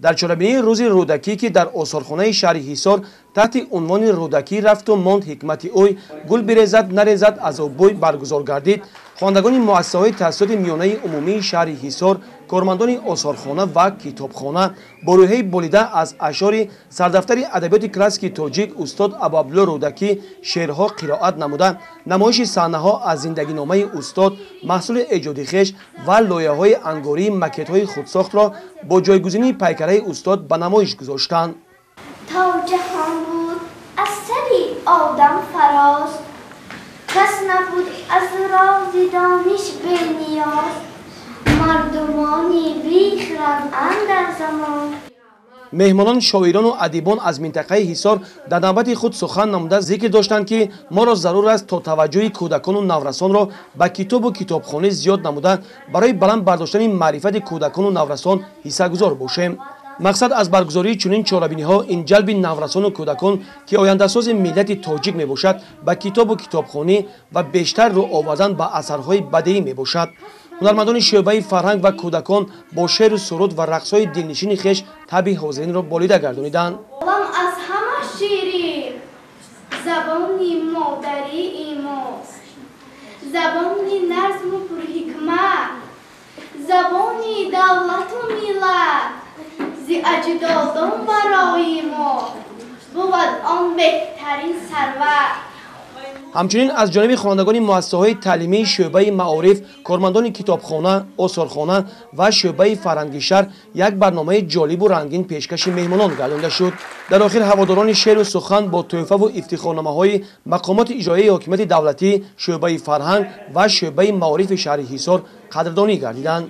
дар чорабинии рӯзи рӯдакӣ ки дар осорхонаи шаҳри ҳисор таҳти унвони рӯдакӣ рафту монд ҳикмати ӯй гул бирезад нарезад азоббӯй баргузор гардид, хонандагони муассисаҳои таҳсилоти миёнаи умумии шаҳри ҳисор, кормандони осорхона ва китобхона бо рӯҳияи болида аз ашъори сардафтари адабиёти классикии тоҷик устод Абуабдулло Рӯдакӣ шеърҳо қироат намуда, намоиши саҳнаҳо аз зиндагиномаи устод, маҳсули эҷоди хеш ва лоиҳаҳои ангории макетҳои худсохтро бо ҷойгузинии пайкараи устод ба намоиш гузоштанд. تا جهان بود از سری آدم فراز، کس نبود از راز دانش بی نیاز، مردمانی بیخرد اندر زمان. меҳмонон шоирону адибон аз минтақаи ҳисор дар навбати худ сухан намуда зикр доштанд ки моро зарур аст то таваҷҷӯҳи кӯдакону наврасонро ба китобу китобхонӣ зиёд намуда барои баланд бардоштани маърифати кӯдакону наврасон ҳиссагузор бошем. мақсад аз баргузории чунин чорабиниҳо ин ҷалби наврасону кӯдакон ки ояндасози миллати тоҷик мебошад ба китобу китобхонӣ ва бештар рӯ овардан ба асарҳои бадеӣ мебошад. ҳунармандони шӯъбаи фарҳанг ва кӯдакон бо шеъру суруд ва рақсҳои дилнишини хеш таби ҳозиринро болида гардониданд. از همه شیرین زبانی مادری ایماست، زبانی نظم و پرحکمت، زبانی دولت و ملت، ز اجدادان برای ما بود آن بهترین ثروت. ҳамчунин аз ҷониби хонандагони муассисаҳои таълимии шӯъбаи маориф, кормандони китобхона, осорхона ва шӯъбаи фарҳанги шаҳр як барномаи ҷолибу рангин пешкаши меҳмонон гардонида шуд. дар охир ҳаводорони шеъру сухан бо тӯҳфаву ифтихорномаҳои мақомоти иҷроияи ҳокимияти давлатӣ, шӯъбаи фарҳанг ва шӯъбаи маорифи шаҳри ҳисор қадрдонӣ гардиданд.